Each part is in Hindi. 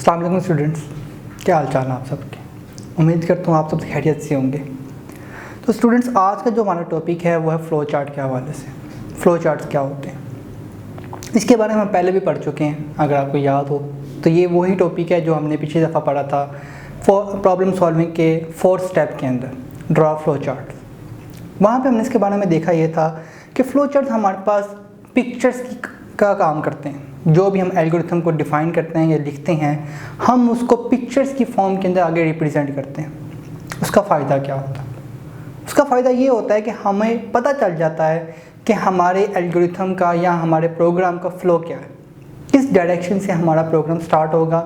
अस्सलाम वालेकुम स्टूडेंट्स, क्या हाल चाल है आप सबके। उम्मीद करता हूँ आप सब खैरियत से होंगे। तो स्टूडेंट्स, आज का जो हमारा टॉपिक है वो है फ़्लो चार्ट के हवाले से। फ़्लो चार्ट्स क्या होते हैं इसके बारे में हम पहले भी पढ़ चुके हैं, अगर आपको याद हो तो ये वही टॉपिक है जो हमने पिछली दफ़ा पढ़ा था प्रॉब्लम सॉल्विंग के 4th स्टेप के अंदर, ड्रा फ़्लो चार्ट। वहाँ पे हमने इसके बारे में देखा ये था कि फ़्लो चार्ट हमारे पास पिक्चर्स का काम करते हैं। जो भी हम एल्गोरिथम को डिफ़ाइन करते हैं या लिखते हैं, हम उसको पिक्चर्स की फॉर्म के अंदर आगे रिप्रेजेंट करते हैं। उसका फ़ायदा क्या होता है? उसका फ़ायदा ये होता है कि हमें पता चल जाता है कि हमारे एल्गोरिथम का या हमारे प्रोग्राम का फ़्लो क्या है, किस डायरेक्शन से हमारा प्रोग्राम स्टार्ट होगा,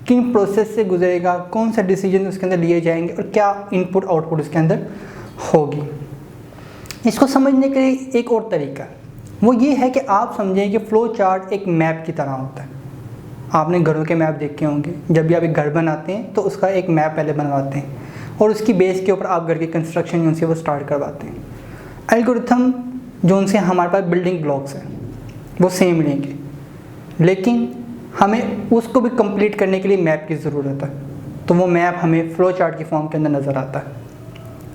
किन प्रोसेस से गुजरेगा, कौन सा डिसीजन उसके अंदर लिए जाएंगे और क्या इनपुट आउटपुट उसके अंदर होगी। इसको समझने के लिए एक और तरीका है, वो ये है कि आप समझें कि फ़्लो चार्ट एक मैप की तरह होता है। आपने घरों के मैप देखे होंगे, जब भी आप एक घर बनाते हैं तो उसका एक मैप पहले बनवाते हैं और उसकी बेस के ऊपर आप घर की कंस्ट्रक्शन जो उनसे वो स्टार्ट करवाते हैं। एल्गोरिथम जो उनसे हमारे पास बिल्डिंग ब्लॉक्स हैं वो सेम लेंगे, लेकिन हमें उसको भी कंप्लीट करने के लिए मैप की ज़रूरत है। तो वो मैप हमें फ़्लो चार्ट की फॉर्म के अंदर नज़र आता है।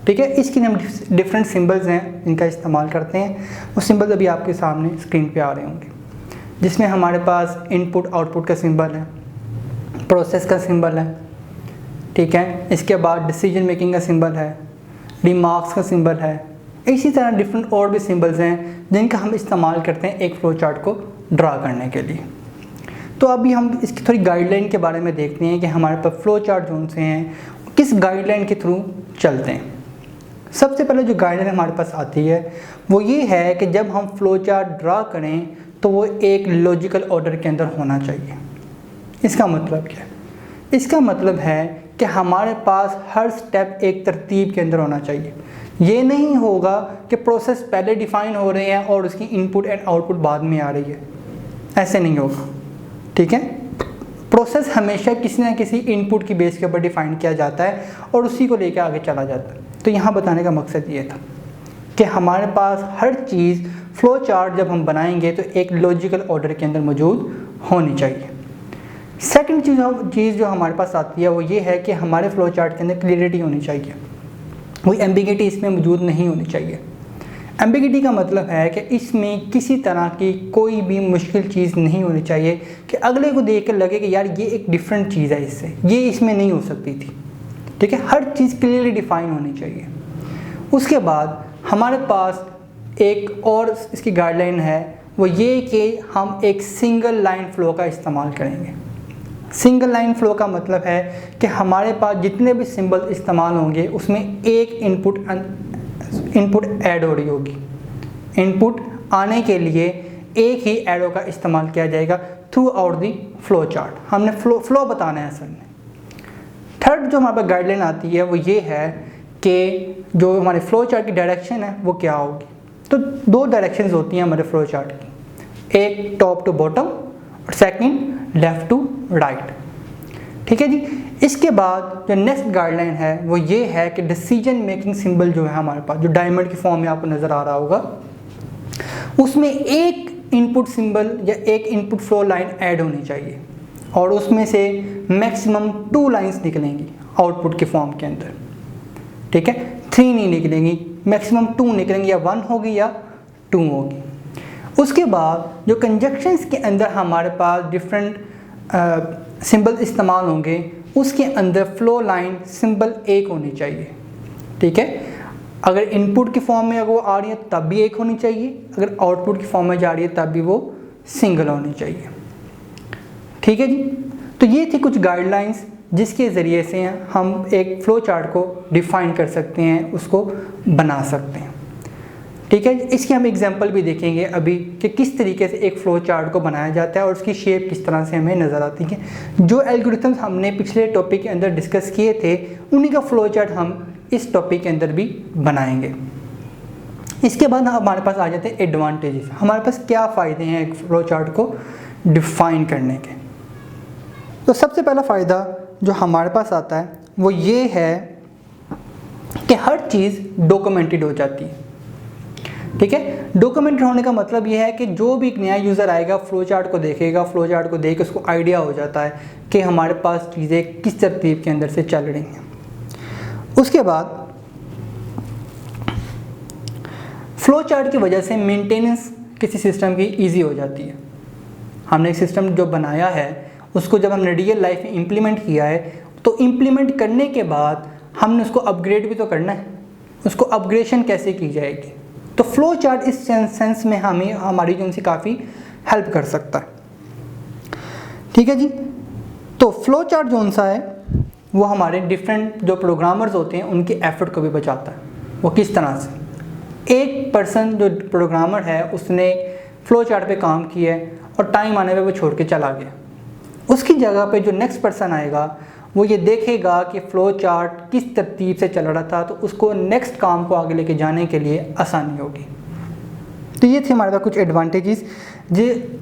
ठीक है, इसके लिए हम डिफरेंट सिंबल्स हैं इनका इस्तेमाल करते हैं। वो सिंबल्स अभी आपके सामने स्क्रीन पे आ रहे होंगे, जिसमें हमारे पास इनपुट आउटपुट का सिंबल है, प्रोसेस का सिंबल है, ठीक है, इसके बाद डिसीजन मेकिंग का सिंबल है, रिमार्क्स का सिंबल है। इसी तरह डिफरेंट और भी सिंबल्स हैं जिनका हम इस्तेमाल करते हैं एक फ़्लो चार्ट को ड्रा करने के लिए। तो अभी हम इसकी थोड़ी गाइडलाइन के बारे में देखते हैं कि हमारे पास फ़्लो चार्ट जो से हैं किस गाइडलाइन के थ्रू चलते हैं। सबसे पहले जो गाइडलाइन हमारे पास आती है वो ये है कि जब हम फ़्लो चार्ट ड्रा करें तो वो एक लॉजिकल ऑर्डर के अंदर होना चाहिए। इसका मतलब क्या है? इसका मतलब है कि हमारे पास हर स्टेप एक तरतीब के अंदर होना चाहिए। ये नहीं होगा कि प्रोसेस पहले डिफ़ाइन हो रहे हैं और उसकी इनपुट एंड आउटपुट बाद में आ रही है, ऐसे नहीं होगा। ठीक है, प्रोसेस हमेशा किसी ना किसी इनपुट की बेस के ऊपर डिफ़ाइन किया जाता है और उसी को लेकर आगे चला जाता है। तो यहाँ बताने का मकसद ये था कि हमारे पास हर चीज़ फ़्लो चार्ट जब हम बनाएंगे तो एक लॉजिकल ऑर्डर के अंदर मौजूद होनी चाहिए। सेकंड चीज़ जो हमारे पास आती है वो ये है कि हमारे फ़्लो चार्ट के अंदर क्लियरिटी होनी चाहिए, कोई एम्बिगिटी इसमें मौजूद नहीं होनी चाहिए। एम्बिगिटी का मतलब है कि इसमें किसी तरह की कोई भी मुश्किल चीज़ नहीं होनी चाहिए कि अगले को देख कर लगे कि यार ये एक डिफरेंट चीज़ है, इससे ये इसमें नहीं हो सकती थी। ठीक है, हर चीज़ क्लियरली डिफ़ाइन होनी चाहिए। उसके बाद हमारे पास एक और इसकी गाइडलाइन है, वो ये कि हम एक सिंगल लाइन फ़्लो का इस्तेमाल करेंगे। सिंगल लाइन फ़्लो का मतलब है कि हमारे पास जितने भी सिंबल इस्तेमाल होंगे उसमें एक इनपुट ऐड हो रही होगी। इनपुट आने के लिए एक ही एरो का इस्तेमाल किया जाएगा through out the flow chart. हमने फ़्लो बताना है असल में। थर्ड जो हमारे पास गाइडलाइन आती है वो ये है कि जो हमारे फ़्लो चार्ट की डायरेक्शन है वो क्या होगी। तो दो डायरेक्शंस होती हैं हमारे फ़्लो चार्ट की, एक टॉप टू बॉटम और सेकंड लेफ़्ट टू राइट। ठीक है जी। इसके बाद जो नेक्स्ट गाइडलाइन है वो ये है कि डिसीजन मेकिंग सिंबल जो है हमारे पास, जो डायमंड की फॉर्म में आपको नज़र आ रहा होगा, उसमें एक इनपुट सिंबल या एक इनपुट फ़्लो लाइन ऐड होनी चाहिए और उसमें से मैक्सिमम 2 लाइंस निकलेंगी आउटपुट के फॉर्म के अंदर। ठीक है, 3 नहीं निकलेंगी, मैक्सिमम 2 निकलेंगी, या 1 होगी या 2 होगी। उसके बाद जो कंजक्शंस के अंदर हमारे पास डिफरेंट सिंबल इस्तेमाल होंगे उसके अंदर फ़्लो लाइन सिंबल एक होनी चाहिए। ठीक है, अगर इनपुट की फॉर्म में अगर वो आ रही है तब भी एक होनी चाहिए, अगर आउटपुट की फॉर्म में जा रही है तब भी वो सिंगल होनी चाहिए। ठीक है जी। तो ये थी कुछ गाइडलाइंस जिसके ज़रिए से हम एक फ़्लो चार्ट को डिफ़ाइन कर सकते हैं, उसको बना सकते हैं। ठीक है, इसकी हम एग्जांपल भी देखेंगे अभी कि किस तरीके से एक फ़्लो चार्ट को बनाया जाता है और उसकी शेप किस तरह से हमें नज़र आती है। जो एल्गोरिथम्स हमने पिछले टॉपिक के अंदर डिस्कस किए थे उन्हीं का फ़्लो चार्ट हम इस टॉपिक के अंदर भी बनाएंगे। इसके बाद हमारे पास आ जाते हैं एडवांटेजेस। हमारे पास क्या फ़ायदे हैं एक फ़्लो चार्ट को डिफ़ाइन करने के। तो सबसे पहला फ़ायदा जो हमारे पास आता है वो ये है कि हर चीज़ डॉक्यूमेंटेड हो जाती है। ठीक है। डॉक्यूमेंटेड होने का मतलब ये है कि जो भी नया यूज़र आएगा फ्लो चार्ट को देखेगा, फ्लो चार्ट को देख के उसको आइडिया हो जाता है कि हमारे पास चीज़ें किस तरतीब के अंदर से चल रही हैं। उसके बाद फ्लो चार्ट की वजह से मेंटेनेंस किसी सिस्टम की ईजी हो जाती है। हमने एक सिस्टम जो बनाया है उसको जब हमने रियल लाइफ में इम्प्लीमेंट किया है, तो इम्प्लीमेंट करने के बाद हमने उसको अपग्रेड भी तो करना है। उसको अपग्रेडेशन कैसे की जाएगी, तो फ्लो चार्ट इस सेंस में हमें हमारी जो उनसे काफ़ी हेल्प कर सकता है। ठीक है जी। तो फ्लो चार्ट जो सा है वो हमारे डिफरेंट जो प्रोग्रामर्स होते हैं उनके एफर्ट को भी बचाता है। वो किस तरह से, एक पर्सन जो प्रोग्रामर है उसने फ्लो चार्ट पे काम किया है और टाइम आने पे वो छोड़ के चला गया, उसकी जगह पे जो नेक्स्ट पर्सन आएगा वो ये देखेगा कि फ़्लो चार्ट किस तरतीब से चल रहा था, तो उसको नेक्स्ट काम को आगे लेके जाने के लिए आसानी होगी। तो ये थे हमारे पास कुछ एडवांटेजेस।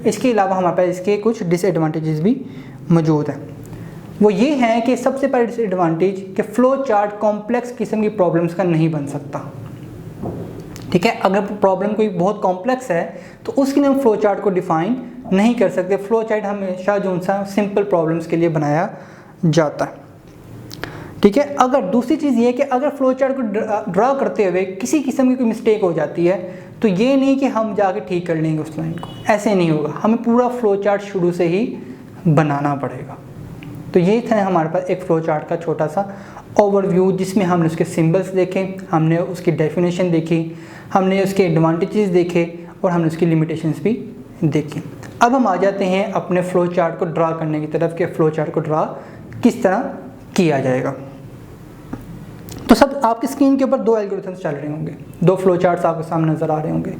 इसके अलावा हमारे पास इसके कुछ डिसएडवांटेजेस भी मौजूद हैं। वो ये हैं कि सबसे पहले डिसएडवांटेज कि फ़्लो चार्ट कॉम्प्लेक्स किस्म की प्रॉब्लम्स का नहीं बन सकता। ठीक है, अगर प्रॉब्लम कोई बहुत कॉम्प्लेक्स है तो उसके लिए हम फ़्लो चार्ट को डिफ़ाइन नहीं कर सकते। फ़्लो चार्ट हमेशा जो सा सिंपल प्रॉब्लम्स के लिए बनाया जाता है। ठीक है, अगर दूसरी चीज़ ये है कि अगर फ़्लो चार्ट को ड्रा करते हुए किसी किस्म की कोई मिस्टेक हो जाती है तो ये नहीं कि हम जाके ठीक कर लेंगे उस लाइन को, ऐसे नहीं होगा, हमें पूरा फ़्लो चार्ट शुरू से ही बनाना पड़ेगा। तो ये था हमारे पास एक फ़्लो चार्ट का छोटा सा ओवरव्यू, जिसमें हमने उसके सिंबल्स देखे, हमने उसकी डेफिनेशन देखी, हमने उसके एडवांटेजेस देखे और हमने उसकी लिमिटेशंस भी देखी। अब हम आ जाते हैं अपने फ़्लो चार्ट को ड्रा करने की तरफ कि फ़्लो चार्ट को ड्रा किस तरह किया जाएगा। तो सब आपकी स्क्रीन के ऊपर दो एल्गोरिथम्स चल रहे होंगे, दो फ़्लो चार्ट्स आपके सामने नज़र आ रहे होंगे।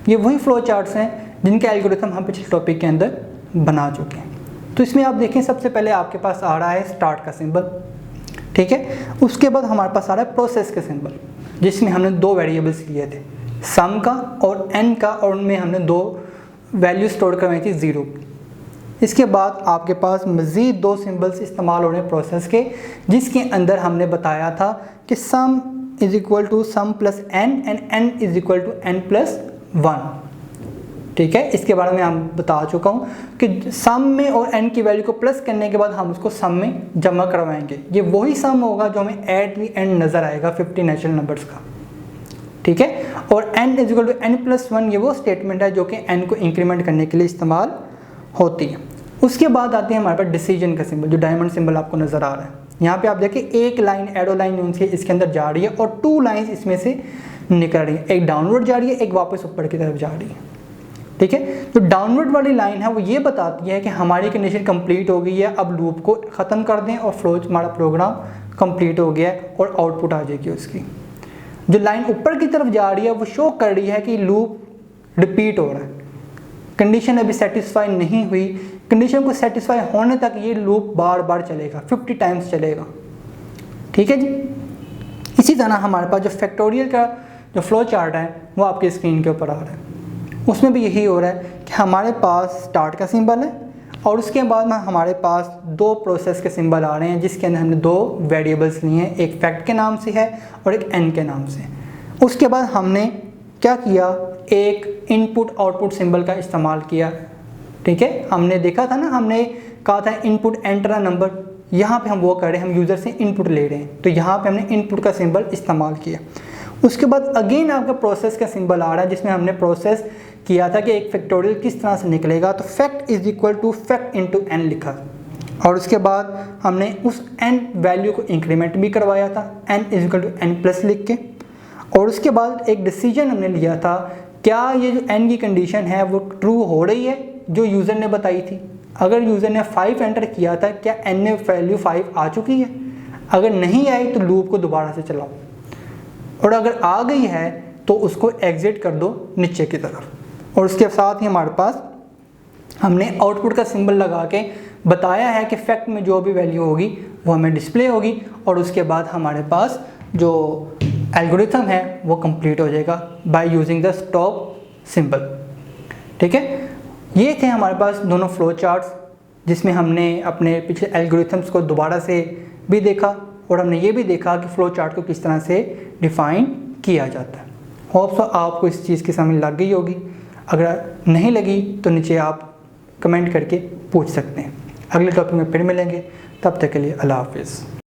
ये वही फ़्लो चार्ट्स हैं जिनके एल्गोरिथम हम पिछले टॉपिक के अंदर बना चुके हैं। तो इसमें आप देखें सबसे पहले आपके पास आ रहा है स्टार्ट का सिंबल, ठीक है। उसके बाद हमारे पास आ रहा है प्रोसेस का सिंबल, जिसमें हमने दो वेरिएबल्स लिए थे, सम का और एन का, और उनमें हमने दो वैल्यू स्टोर करवाई थी 0। इसके बाद आपके पास मज़ीद दो सिंबल्स इस्तेमाल हो रहे हैं प्रोसेस के, जिसके अंदर हमने बताया था कि sum is equal to sum plus n and n is equal to n plus 1। ठीक है, इसके बारे में हम बता चुका हूँ कि सम में और एन की वैल्यू को प्लस करने के बाद हम उसको सम में जमा करवाएंगे। ये वही सम होगा जो हमें एट द एंड नज़र आएगा 50 नेचुरल नंबर्स का। ठीक है, और n is equal to n plus 1 ये वो स्टेटमेंट है जो कि n को इंक्रीमेंट करने के लिए इस्तेमाल होती है। उसके बाद आते हैं हमारे पास डिसीजन का सिंबल, जो डायमंड सिंबल आपको नज़र आ रहा है। यहाँ पे आप देखिए एक लाइन एरो लाइन उनसे इसके अंदर जा रही है और 2 लाइंस इसमें से निकल रही है, एक डाउनवर्ड जा रही है, एक वापस ऊपर की तरफ जा रही है। ठीक है, तो डाउनवर्ड वाली लाइन है वो ये बताती है कि हमारी कंडीशन कंप्लीट हो गई है, अब लूप को ख़त्म कर दें और फ्लो हमारा प्रोग्राम कंप्लीट हो गया है और आउटपुट आ जाएगी उसकी। जो लाइन ऊपर की तरफ जा रही है वो शो कर रही है कि लूप रिपीट हो रहा है, कंडीशन अभी सेटिस्फाई नहीं हुई, कंडीशन को सेटिस्फाई होने तक ये लूप बार बार चलेगा, 50 टाइम्स चलेगा। ठीक है जी। इसी तरह हमारे पास जो फैक्टोरियल का जो फ्लो चार्ट है वो आपकी स्क्रीन के ऊपर आ रहा है, उसमें भी यही हो रहा है कि हमारे पास स्टार्ट का सिंबल है और उसके बाद में हमारे पास दो प्रोसेस के सिंबल आ रहे हैं, जिसके अंदर हमने दो वेरिएबल्स लिए हैं, एक फैक्ट के नाम से है और एक एन के नाम से। उसके बाद हमने क्या किया, एक इनपुट आउटपुट सिंबल का इस्तेमाल किया। ठीक है, हमने देखा था ना, हमने कहा था इनपुट एंटर अ नंबर, यहाँ पे हम वो कर रहे हैं, हम यूज़र से इनपुट ले रहे हैं, तो यहाँ पे हमने इनपुट का सिंबल इस्तेमाल किया। उसके बाद अगेन आपका प्रोसेस का सिंबल आ रहा है, जिसमें हमने प्रोसेस किया था कि एक फैक्टोरियल किस तरह से निकलेगा, तो fact is equal to fact into n लिखा, और उसके बाद हमने उस एन वैल्यू को इंक्रीमेंट भी करवाया था, n is equal to n plus लिख के। और उसके बाद एक डिसीजन हमने लिया था, क्या ये जो एन की कंडीशन है वो ट्रू हो रही है जो यूज़र ने बताई थी। अगर यूज़र ने 5 एंटर किया था, क्या एन में वैल्यू 5 आ चुकी है, अगर नहीं आई तो लूप को दोबारा से चलाओ, और अगर आ गई है तो उसको एग्जिट कर दो नीचे की तरफ। और उसके साथ ही हमारे पास हमने आउटपुट का सिंबल लगा के बताया है कि फैक्ट में जो भी वैल्यू होगी वो हमें डिस्प्ले होगी, और उसके बाद हमारे पास जो एल्गोरिथम है वो कंप्लीट हो जाएगा by using the stop symbol. ठीक है, ये थे हमारे पास दोनों फ्लो चार्ट्स, जिसमें हमने अपने पिछले एल्गोरिथम्स को दोबारा से भी देखा और हमने ये भी देखा कि फ्लो चार्ट को किस तरह से डिफ़ाइन किया जाता है। होप सो आपको इस चीज़ की समझ लग गई होगी। अगर नहीं लगी तो नीचे आप कमेंट करके पूछ सकते हैं। अगले टॉपिक में फिर मिलेंगे, तब तक के लिए अल्लाह हाफिज़।